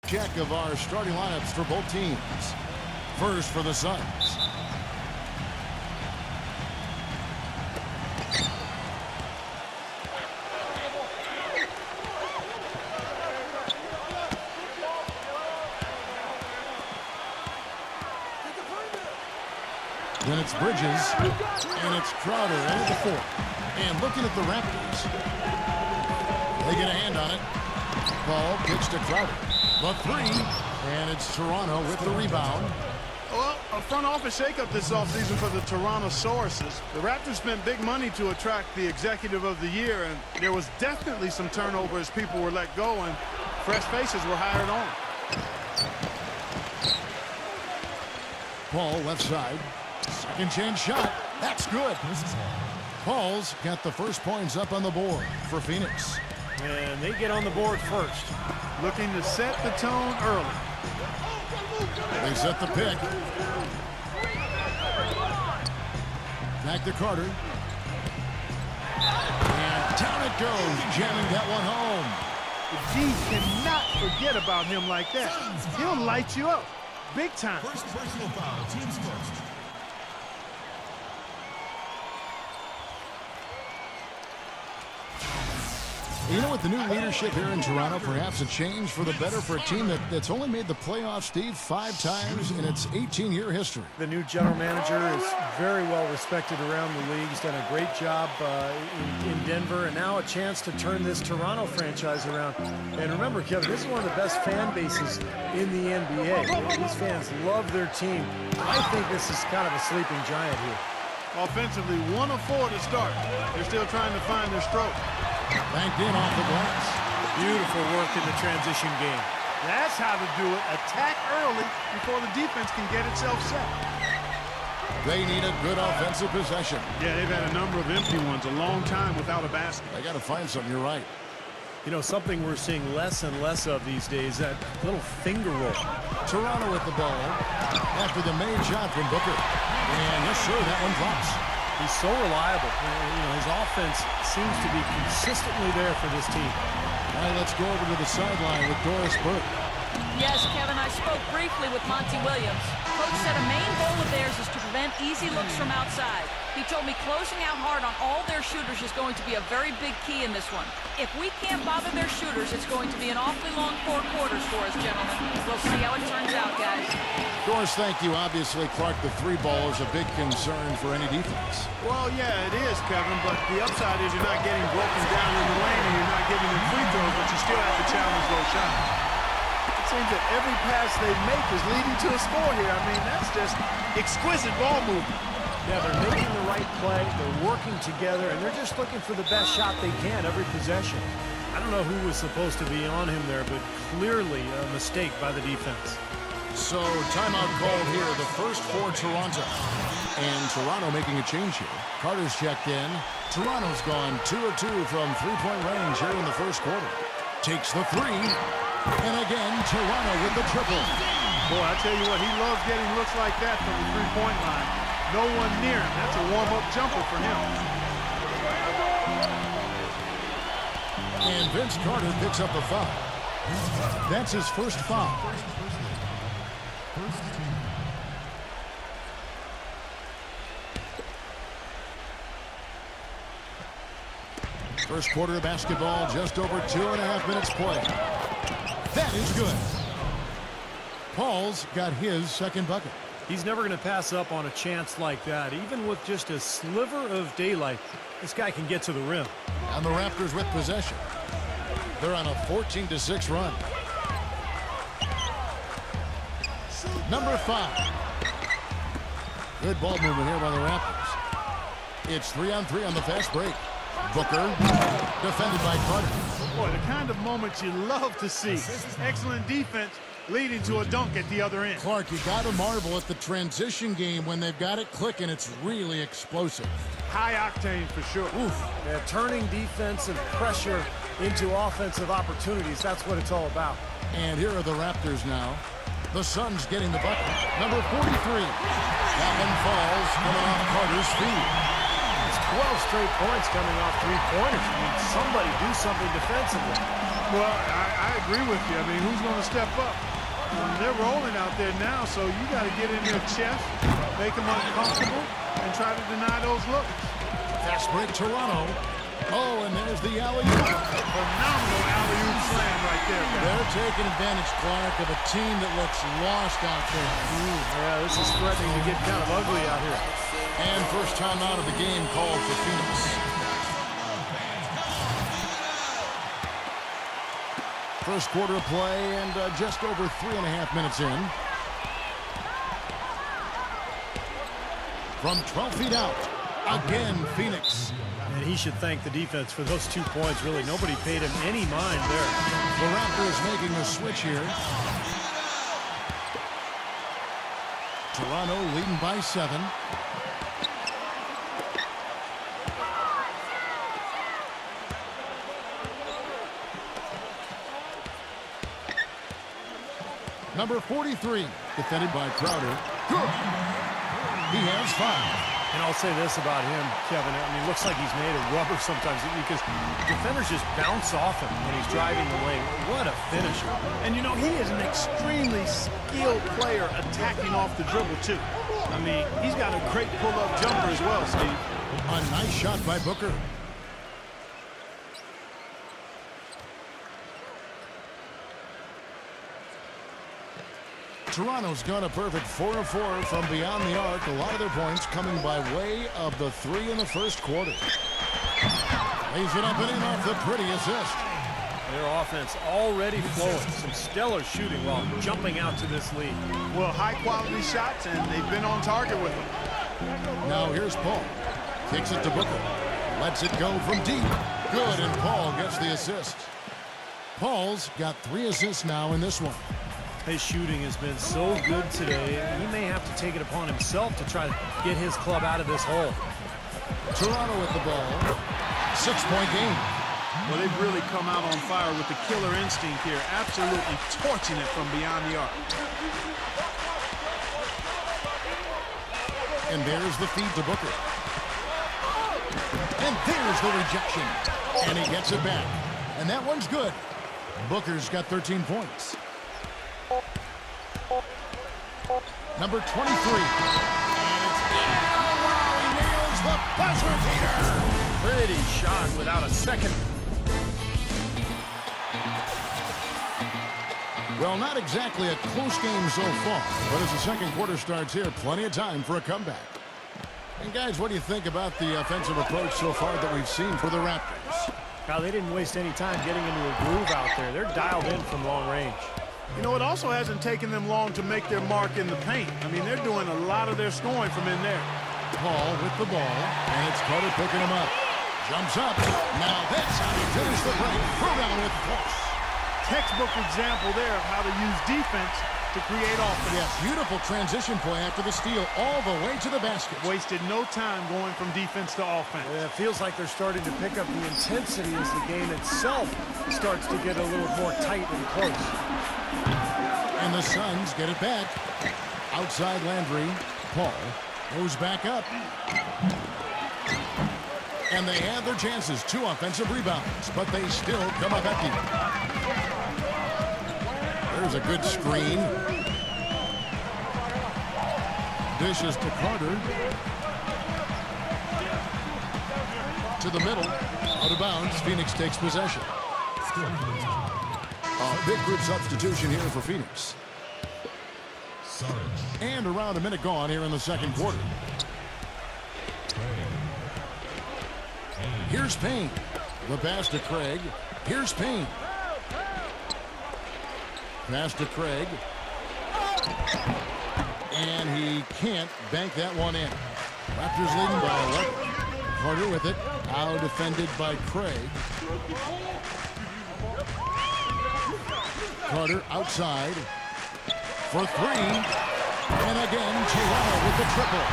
Check of our starting lineups for both teams. First for the Suns. Then it's Bridges, and it's Crowder into the fourth. And looking at the Raptors, they get a hand on it. Ball pitched to Crowder. The three, and it's Toronto with the rebound. Well, a front office shakeup this offseason for the Toronto Sources. The Raptors spent big money to attract the executive of the year, and there was definitely some turnover as people were let go and fresh faces were hired on. Paul left side. Second chance shot. That's good. Paul's got the first points up on the board for Phoenix. And they get on the board first. Looking to set the tone early. They set the pick. Back to Carter. And down it goes. Jamming that one home. The D cannot forget about him like that. He'll light you up. Big time. First personal foul. Team's first. You know, with the new leadership here in Toronto, perhaps a change for the better for a team that's only made the playoffs, Steve, 5 times in its 18-year history. The new general manager is very well respected around the league. He's done a great job in Denver, and now a chance to turn this Toronto franchise around. And remember, Kevin, this is one of the best fan bases in the NBA. These fans love their team. I think this is kind of a sleeping giant here. Offensively, 1 of 4 to start. They're still trying to find their stroke. Banked in off the glass. Beautiful work in the transition game. That's how to do it. Attack early before the defense can get itself set. They need a good offensive possession. Yeah, they've had a number of empty ones, a long time without a basket. They got to find something. You're right. You know, something we're seeing less and less of these days, that little finger roll. Toronto with the ball after the made shot from Booker. And yes, sir, that one drops. He's so reliable. You know, his offense seems to be consistently there for this team. All right, let's go over to the sideline with Doris Burke. Yes, Kevin, I spoke briefly with Monty Williams. Coach said a main goal of theirs is to prevent easy looks from outside. He told me closing out hard on all their shooters is going to be a very big key in this one. If we can't bother their shooters, it's going to be an awfully long 4 quarters for us, gentlemen. We'll see how it turns out, guys. Doris, thank you. Obviously, Clark, the 3 ball is a big concern for any defense. Well, yeah, it is, Kevin, but the upside is you're not getting broken down in the lane and you're not giving them free throws, but you still have to challenge those shots. It seems that every pass they make is leading to a score here. I mean, that's just exquisite ball movement. Yeah, they're making the right play, they're working together, and they're just looking for the best shot they can every possession. I don't know who was supposed to be on him there, but clearly a mistake by the defense. So, timeout called here, the first for Toronto. And Toronto making a change here. Carter's checked in. Toronto's gone 2 of 2 from 3-point range here in the first quarter. Takes the 3. And again, Toronto with the triple. Boy, I tell you what, he loves getting looks like that from the three-point line. No one near him. That's a warm-up jumper for him. And Vince Carter picks up the foul. That's his first foul. First quarter of basketball, just over 2.5 minutes played. That is good. Paul's got his second bucket. He's never going to pass up on a chance like that. Even with just a sliver of daylight, this guy can get to the rim. And the Raptors with possession. They're on a 14-6 run. Number 5. Good ball movement here by the Raptors. It's 3-on-3 on the fast break. Booker, defended by Carter. Boy, the kind of moments you love to see. Excellent defense leading to a dunk at the other end. Clark, you got to marvel at the transition game when they've got it clicking. It's really explosive. High octane for sure. Oof. Yeah, turning defensive pressure into offensive opportunities. That's what it's all about. And here are the Raptors now. The Suns getting the bucket. Number 43. That one falls coming off Carter's feet. It's 12 straight points coming off 3-pointers. I mean, somebody do something defensively. Well, I agree with you. I mean, who's going to step up? They're rolling out there now, so you got to get in their chest, make them uncomfortable, and try to deny those looks. Fast break, Toronto. Oh, and there's the alley-oop. Phenomenal alley-oop slam right there, guys. They're taking advantage, Clark, of a team that looks lost out there. Yeah, this is threatening to get kind of ugly out here. And first time out of the game called for Phoenix. First quarter of play and just over 3.5 minutes in. From 12 feet out, again, Phoenix. And he should thank the defense for those 2 points. Really, nobody paid him any mind there. The Raptors making a switch here. Toronto leading by 7. Number 43, defended by Crowder. Good. He has 5. And I'll say this about him, Kevin. I mean, it looks like he's made of rubber sometimes because defenders just bounce off him when he's driving the lane. What a finisher. And, you know, he is an extremely skilled player attacking off the dribble, too. I mean, he's got a great pull-up jumper as well, Steve. A nice shot by Booker. Toronto's got a perfect 4 of 4 from beyond the arc. A lot of their points coming by way of the 3 in the first quarter. Lays it up and in off the pretty assist. Their offense already flowing. Some stellar shooting while jumping out to this lead. Well, high-quality shots, and they've been on target with them. Now here's Paul. Kicks it to Booker. Lets it go from deep. Good, and Paul gets the assist. Paul's got 3 assists now in this one. His shooting has been so good today, he may have to take it upon himself to try to get his club out of this hole. Toronto with the ball. 6-point game. Well, they've really come out on fire with the killer instinct here, absolutely torching it from beyond the arc. And there's the feed to Booker. And there's the rejection. And he gets it back. And that one's good. Booker's got 13 points. Number 23. And it's in. Wow, he nails the buzzer beater. Pretty shot without a second. Well, not exactly a close game so far, but as the second quarter starts here, plenty of time for a comeback. And guys, what do you think about the offensive approach so far that we've seen for the Raptors? Now, they didn't waste any time getting into a groove out there. They're dialed in from long range. You know, it also hasn't taken them long to make their mark in the paint. I mean, they're doing a lot of their scoring from in there. Paul with the ball, and it's Carter picking him up. Jumps up. Now that's how you finish the break. Throw down with force. Textbook example there of how to use defense to create offense. Yes, beautiful transition play after the steal all the way to the basket. Wasted no time going from defense to offense. Yeah, it feels like they're starting to pick up the intensity as the game itself starts to get a little more tight and close. And the Suns get it back. Outside Landry. Paul goes back up. And they have their chances. 2 offensive rebounds, but they still come up empty. There's a good screen. Dishes to Carter. To the middle. Out of bounds. Phoenix takes possession. Big group substitution here for Phoenix. And around a minute gone here in the second quarter. Here's Payne. The pass to Craig. Here's Payne. Pass to Craig. And he can't bank that one in. Raptors leading by 11. Carter with it. Now defended by Craig. Carter outside for 3. And again, Toronto with the triple.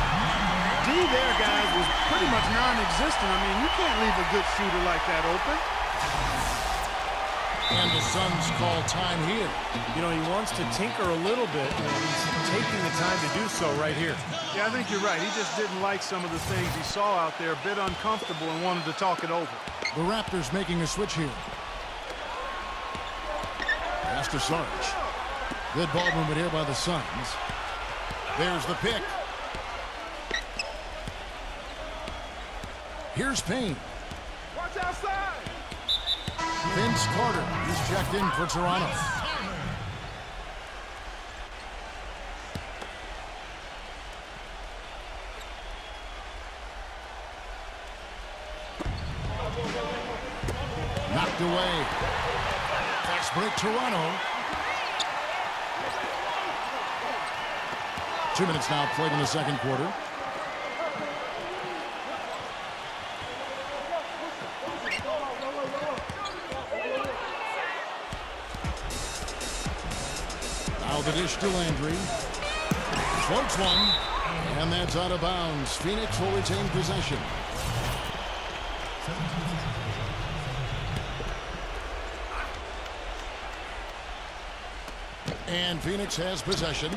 D there, guys, was pretty much non-existent. I mean, you can't leave a good shooter like that open. And the Suns call time here. You know, he wants to tinker a little bit, and he's taking the time to do so right here. Yeah, I think you're right. He just didn't like some of the things he saw out there, a bit uncomfortable, and wanted to talk it over. The Raptors making a switch here. pass to Sarge. Good ball movement here by the Suns. There's the pick. Here's Payne. Watch outside. Vince Carter. He's checked in for Toronto. Knocked away. Fast break, Toronto. 2 minutes now played in the second quarter. Now the dish to Landry. Floats one. And that's out of bounds. Phoenix will retain possession. And Phoenix has possession.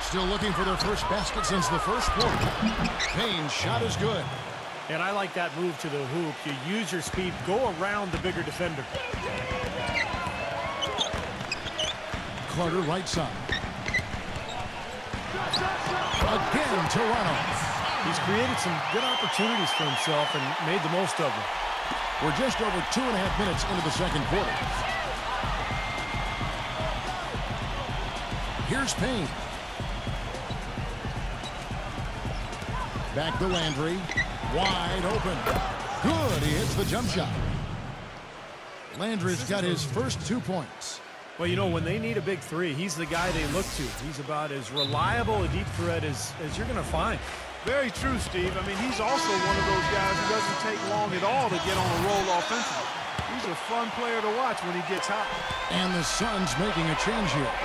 Still looking for their first basket since the first quarter. Payne's shot is good. And I like that move to the hoop. You use your speed, go around the bigger defender. Carter right side. Again, Toronto. He's created some good opportunities for himself and made the most of them. We're just over 2.5 minutes into the second quarter. Here's Payne. Back to Landry. Wide open. Good. He hits the jump shot. Landry's got his first 2 points. Well, you know, when they need a big three, he's the guy they look to. He's about as reliable a deep threat as you're going to find. Very true, Steve. I mean, he's also one of those guys who doesn't take long at all to get on a roll offensively. He's a fun player to watch when he gets hot. And the Suns making a change here.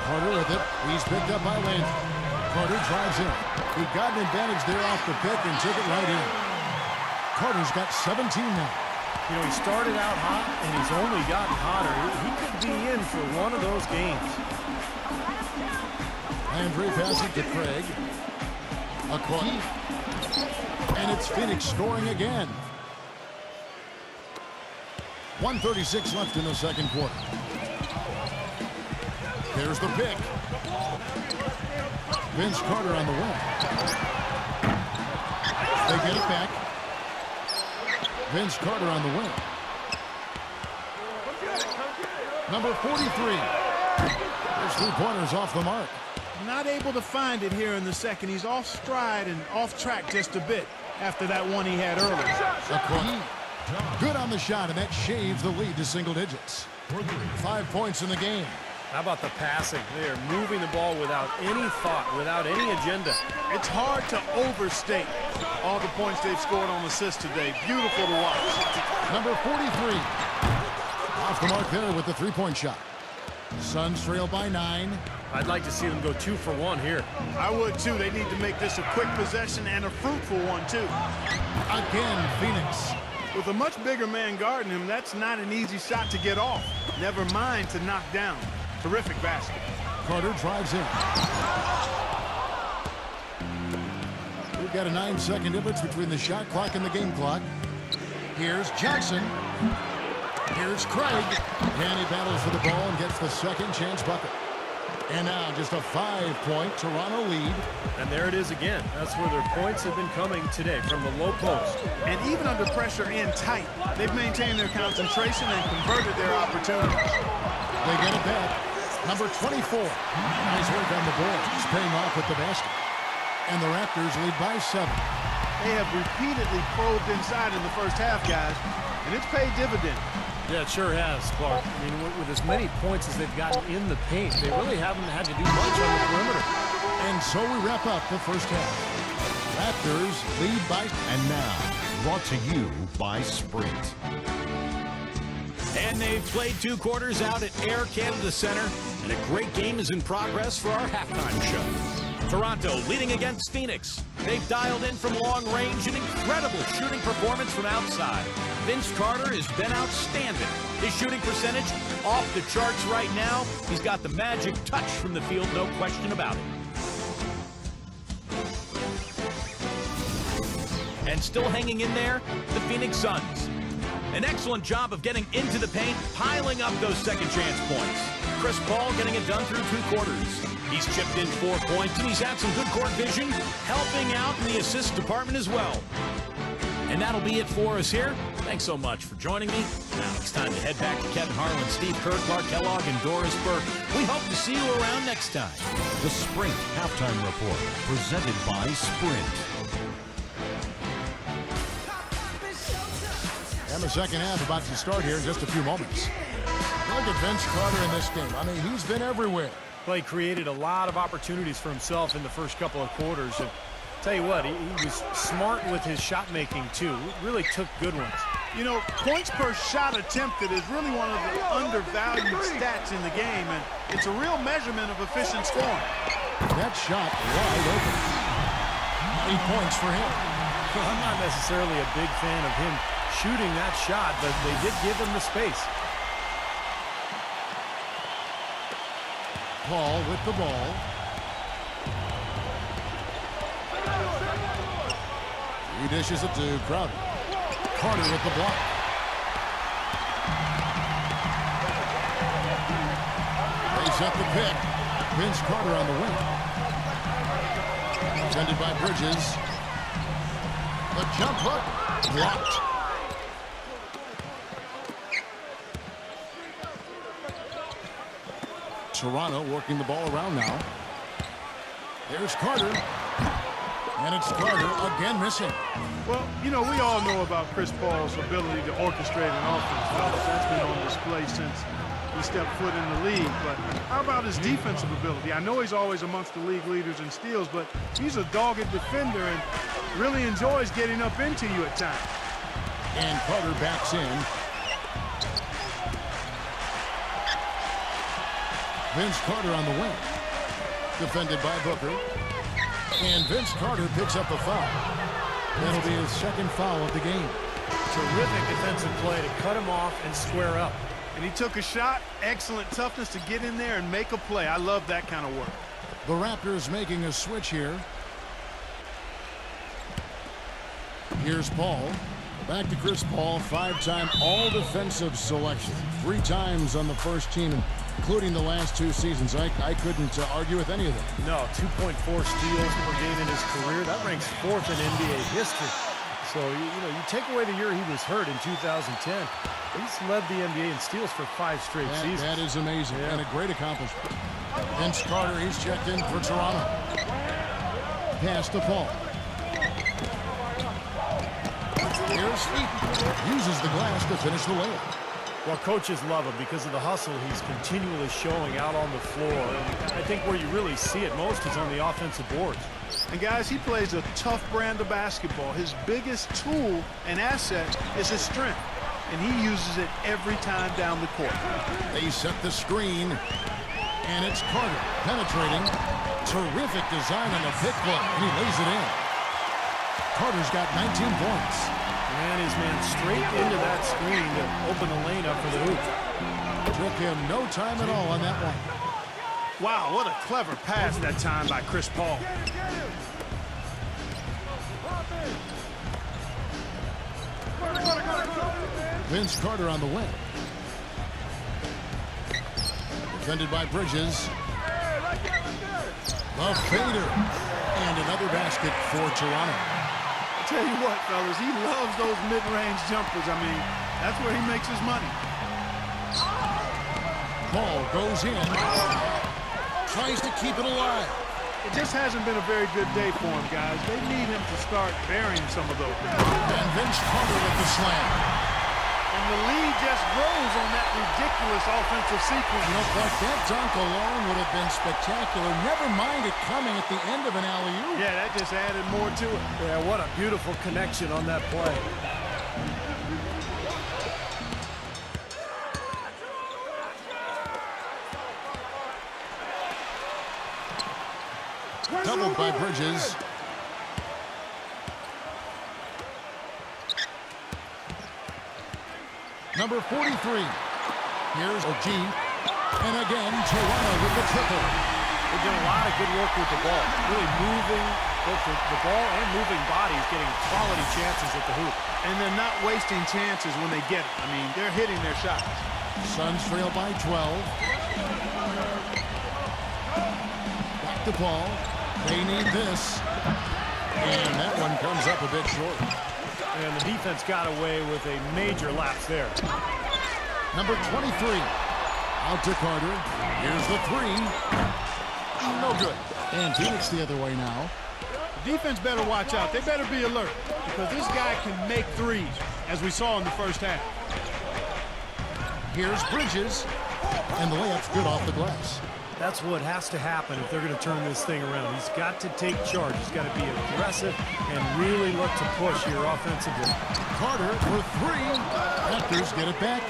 Carter with it. He's picked up by Landry. Carter drives in. He got an advantage there off the pick and took it right in. Carter's got 17 now. You know, he started out hot, and he's only gotten hotter. He could be in for one of those games. Landry passing to Craig. A corner. And it's Phoenix scoring again. 1:36 left in the second quarter. There's the pick. Vince Carter on the wing. They get it back. Vince Carter on the wing. Number 43. There's 3 pointers off the mark. Not able to find it here in the second. He's off stride and off track just a bit after that one he had earlier. Good on the shot, and that shaves the lead to single digits. 5 points in the game. How about the passing? They are moving the ball without any thought, without any agenda. It's hard to overstate all the points they've scored on assists today. Beautiful to watch. Number 43. Off the mark there with the three-point shot. Suns trail by 9. I'd like to see them go 2 for 1 here. I would too. They need to make this a quick possession and a fruitful one too. Again, Phoenix. With a much bigger man guarding him, that's not an easy shot to get off. Never mind to knock down. Terrific basket. Carter drives in. We've got a 9-second difference between the shot clock and the game clock. Here's Jackson. Here's Craig. And he battles for the ball and gets the second chance bucket. And now just a 5-point Toronto lead. And there it is again. That's where their points have been coming today, from the low post. And even under pressure and tight, they've maintained their concentration and converted their opportunities. They get it back. Number 24. Nice work on the boards. He's paying off with the basket. And the Raptors lead by 7. They have repeatedly probed inside in the first half, guys, and it's paid dividends. Yeah, it sure has, Clark. I mean, with as many points as they've gotten in the paint, they really haven't had to do much on the perimeter. And so we wrap up the first half. Raptors lead by... And now, brought to you by Sprint. And they've played 2 quarters out at Air Canada Center, and a great game is in progress for our halftime show. Toronto leading against Phoenix. They've dialed in from long range, an incredible shooting performance from outside. Vince Carter has been outstanding. His shooting percentage off the charts right now. He's got the magic touch from the field, no question about it. And still hanging in there, the Phoenix Suns. An excellent job of getting into the paint, piling up those second chance points. Chris Paul getting it done through 2 quarters. He's chipped in 4 points, and he's had some good court vision, helping out in the assist department as well. And that'll be it for us here. Thanks so much for joining me. Now it's time to head back to Kevin Harlan, Steve Kerr, Clark Kellogg, and Doris Burke. We hope to see you around next time. The Sprint Halftime Report, presented by Sprint. And the second half about to start here in just a few moments. Look at Vince Carter in this game. I mean, he's been everywhere. Well, he created a lot of opportunities for himself in the first couple of quarters. And tell you what, he was smart with his shot making too. Really took good ones. You know, points per shot attempted is really one of the undervalued stats in the game, and it's a real measurement of efficient scoring. That shot wide open. 8 points for him. Well, I'm not necessarily a big fan of him shooting that shot, but they did give him the space. Paul with the ball. He dishes it to Crowder. Carter with the block. They set the pick. Vince Carter on the wing. Defended by Bridges. The jump hook blocked. Toronto working the ball around now. There's Carter. And it's Carter again missing. Well, you know, we all know about Chris Paul's ability to orchestrate an offense. That's been on display since he stepped foot in the league. But how about his defensive ability? I know he's always amongst the league leaders in steals, but he's a dogged defender and really enjoys getting up into you at times. And Carter backs in. Vince Carter on the wing. Defended by Booker. And Vince Carter picks up a foul. That'll be his second foul of the game. Terrific defensive play to cut him off and square up. And he took a shot. Excellent toughness to get in there and make a play. I love that kind of work. The Raptors making a switch here. Here's Paul. Back to Chris Paul, 5-time all-defensive selection. 3 times on the first team, including the last 2 seasons. I couldn't argue with any of them. No, 2.4 steals per game in his career. That ranks 4th in NBA history. So, you take away the year he was hurt in 2010. He's led the NBA in steals for 5 straight seasons. That is amazing and a great accomplishment. Vince Carter, he's checked in for Toronto. Pass to Paul. Here's Eaton. Uses the glass to finish the layup. Well, coaches love him because of the hustle he's continually showing out on the floor. And I think where you really see it most is on the offensive boards. And guys, he plays a tough brand of basketball. His biggest tool and asset is his strength, and he uses it every time down the court. They set the screen, and it's Carter penetrating. Terrific design on the pick block, and he lays it in. Carter's got 19 points. And his man straight into that screen to open the lane up for the hoop. Took him no time at all on that one. Wow, what a clever pass that time by Chris Paul. Vince Carter on the wing. Defended by Bridges. The fader. And another basket for Toronto. Tell you what, fellas, he loves those mid-range jumpers. I mean, that's where he makes his money. Ball goes in. Tries to keep it alive. It just hasn't been a very good day for him, guys. They need him to start burying some of those. And Vince Carter with the slam. And the lead just grows on that ridiculous offensive sequence. You know, Clark, that dunk alone would have been spectacular. Never mind it coming at the end of an alley-oop. Yeah, that just added more to it. Yeah, what a beautiful connection on that play. Doubled by Bridges. Number 43. Here's OG. And again, Toronto with the triple. They've done a lot of good work with the ball. Really moving, both the ball and moving bodies getting quality chances at the hoop. And they're not wasting chances when they get it. I mean, they're hitting their shots. Suns trail by 12. Back to Paul. They need this. And that one comes up a bit short. And the defense got away with a major lapse there. Number 23. Out to Carter. Here's the three. No good. And Phoenix the other way now. The defense better watch out. They better be alert because this guy can make threes, as we saw in the first half. Here's Bridges. And the layup's good off the glass. That's what has to happen if they're going to turn this thing around. He's got to take charge. He's got to be aggressive and really look to push here offensively. Carter for three. Raptors get it back.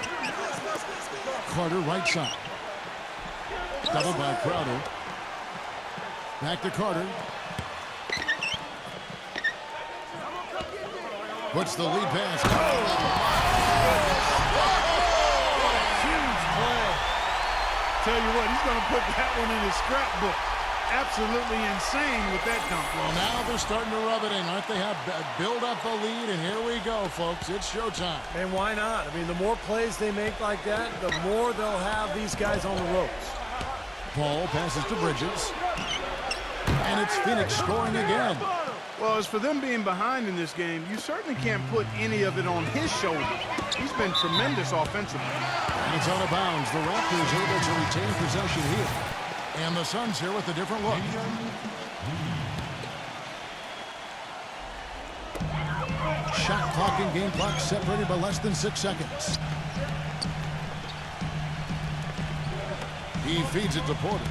Carter right side. Double by Crowder. Back to Carter. Puts the lead pass. Huge play. Tell you what, he's going to put that one in his scrapbook. Absolutely insane with that dunk. Well, now they're starting to rub it in, aren't they? Have build up a lead, and here we go, folks. It's showtime. And why not? I mean, the more plays they make like that, the more they'll have these guys on the ropes. Paul passes to Bridges. And it's Phoenix scoring again. Well, as for them being behind in this game, you certainly can't put any of it on his shoulders. He's been tremendous offensively. And it's out of bounds. The Raptors able to retain possession here. And the Suns here with a different look. Shot clock and game clock separated by less than 6 seconds. He feeds it to Porter.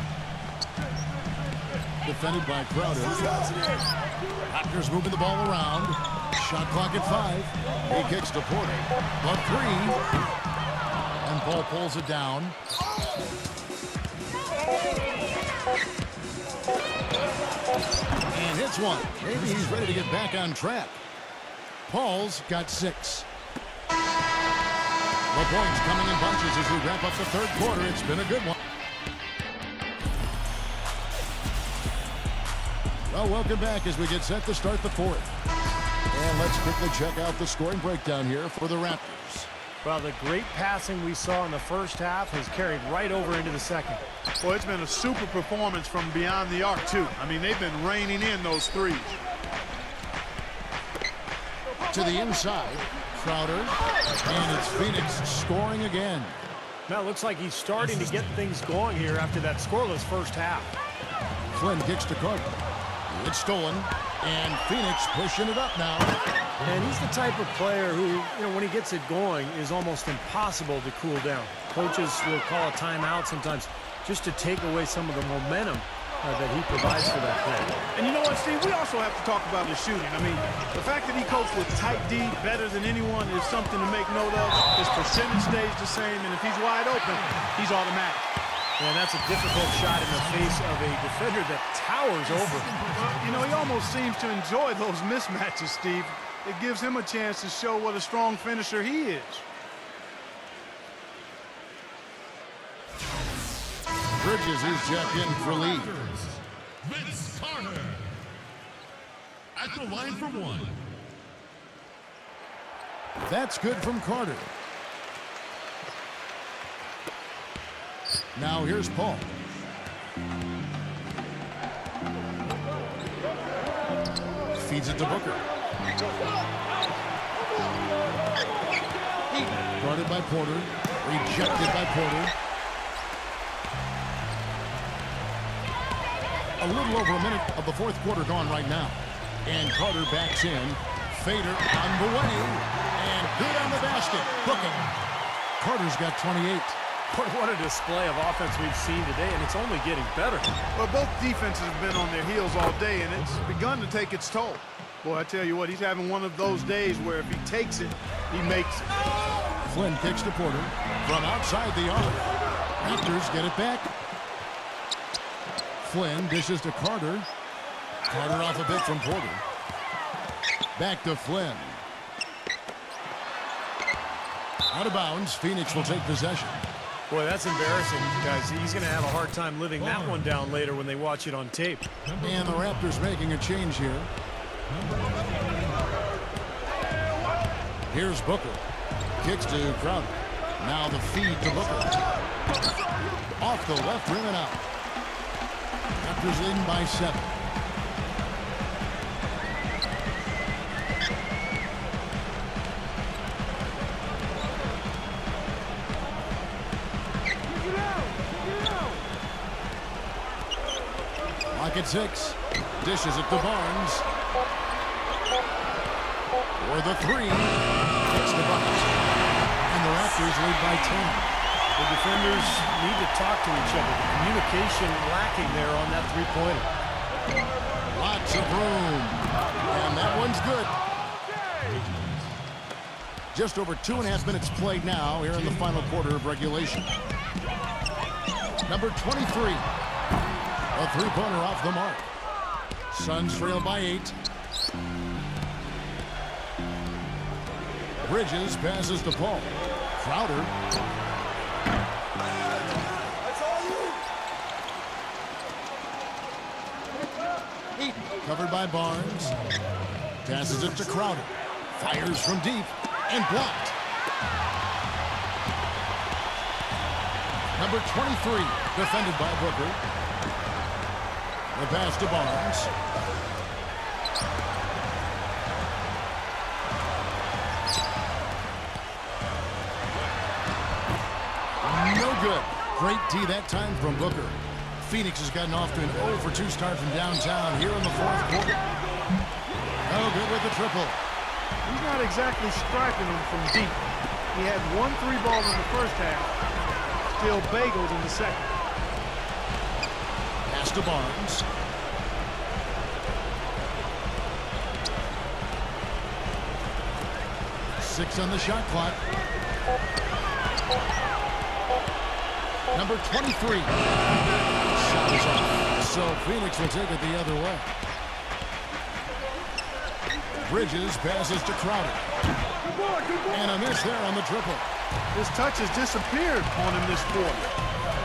Defended by Crowder. Raptors moving the ball around. Shot clock at 5. He kicks to Porter. The three. And Paul pulls it down. And hits one. Maybe he's ready to get back on track. Paul's got 6. The points coming in bunches as we wrap up the third quarter. It's been a good one. Well, welcome back as we get set to start the fourth. And let's quickly check out the scoring breakdown here for the Raptors. Well, the great passing we saw in the first half has carried right over into the second. Well, it's been a super performance from beyond the arc, too. I mean, they've been raining in those threes. To the inside, Crowder, and it's Phoenix scoring again. Now it looks like he's starting to get things going here after that scoreless first half. Flynn kicks to Carter. It's stolen, and Phoenix pushing it up now. And he's the type of player who, when he gets it going, is almost impossible to cool down. Coaches will call a timeout sometimes just to take away some of the momentum that he provides for that play. And you know what, Steve? We also have to talk about his shooting. I mean, the fact that he copes with tight D better than anyone is something to make note of. His percentage stays the same, and if he's wide open, he's automatic. And that's a difficult shot in the face of a defender that towers over. He almost seems to enjoy those mismatches, Steve. It gives him a chance to show what a strong finisher he is. Bridges is checked in for lead. Vince Carter at the line for one. That's good from Carter. Now here's Paul. Feeds it to Booker. Guarded by Porter. Rejected by Porter. A little over a minute of the fourth quarter gone right now. And Carter backs in. Fader on the way. And good on the basket. Booking. Carter's got 28. What a display of offense we've seen today, and it's only getting better. Well, both defenses have been on their heels all day, and it's begun to take its toll. Boy, I tell you what, he's having one of those days where if he takes it, he makes it. Flynn kicks to Porter from outside the arc. Raptors get it back. Flynn dishes to Carter. Carter off a bit from Porter. Back to Flynn. Out of bounds. Phoenix will take possession. Boy, that's embarrassing, guys. He's going to have a hard time living that one down later when they watch it on tape. And the Raptors making a change here. Here's Booker. Kicks to Crowder. Now the feed to Booker. Off the left rim and out. Raptors leading by 7. Lock at 6. Dishes it to Barnes. For the 3. Hits the bucket. And the Raptors lead by 10. The defenders need to talk to each other. The communication lacking there on that three-pointer. Lots of room. And that one's good. Just over 2.5 minutes played now here in the final quarter of regulation. Number 23. A three-pointer off the mark. Suns trail by 8. Bridges passes to Paul. Crowder. Covered by Barnes. Passes it to Crowder. Fires from deep and blocked. Number 23, defended by Booker. The pass to Barnes. No good. Great D that time from Booker. Phoenix has gotten off to an 0 for 2 start from downtown here in the fourth quarter. No good with the triple. He's not exactly striking them from deep. He had 1 3-ball in the first half. Still bagels in the second. Pass to Barnes. Six on the shot clock. Number 23. Shot is off. So Phoenix will take it the other way. Bridges passes to Crowder. And a miss there on the triple. His touch has disappeared on him this quarter.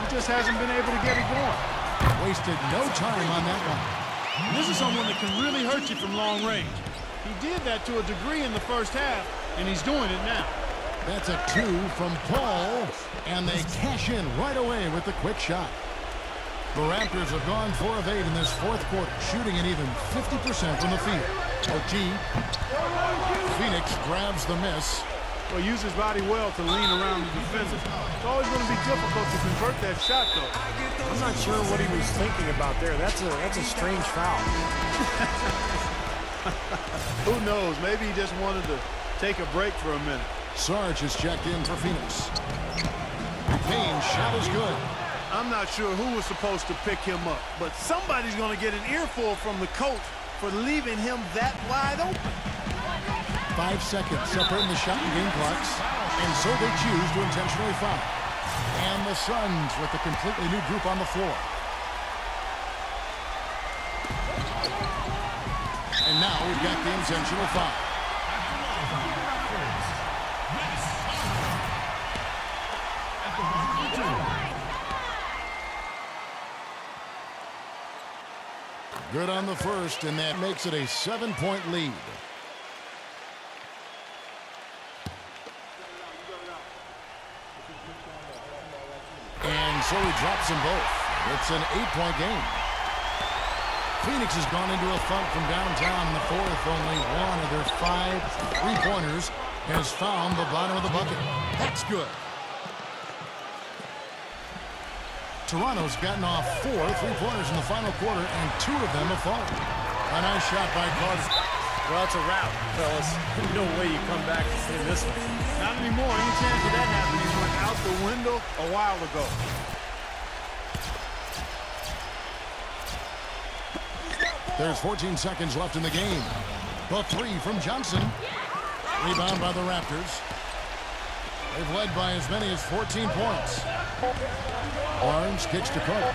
He just hasn't been able to get it going. Wasted no time on that one. This is someone that can really hurt you from long range. He did that to a degree in the first half, and he's doing it now. That's a 2 from Paul, and they cash in right away with the quick shot. The Raptors have gone 4 of 8 in this fourth quarter, shooting an even 50% from the field. OT. Phoenix grabs the miss. Well, use his body well to lean around the defender. It's always going to be difficult to convert that shot, though. I'm not sure what he was thinking about there. That's a strange foul. Who knows? Maybe he just wanted to take a break for a minute. Sarge is checked in for Phoenix. Payne's shot is good. I'm not sure who was supposed to pick him up, but somebody's going to get an earful from the coach for leaving him that wide open. 5 seconds separating the shot and game clocks, and so they choose to intentionally foul. And the Suns with a completely new group on the floor. And now we've got the intentional foul. Good on the first, and that makes it a 7-point lead. And so he drops them both. It's an 8-point game. Phoenix has gone into a funk from downtown in the fourth. Only one of their 5 3-pointers has found the bottom of the bucket. That's good. Toronto's gotten off 4 3-pointers in the final quarter, and 2 of them have fallen. A nice shot by Carter. Well, it's a wrap, fellas. No way you come back in this one. Not anymore. Any chance of that happening went out the window a while ago. There's 14 seconds left in the game. The 3 from Johnson. Rebound by the Raptors. They've led by as many as 14 points. Barnes kicks to Carter.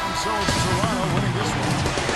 And so it's Toronto winning this one.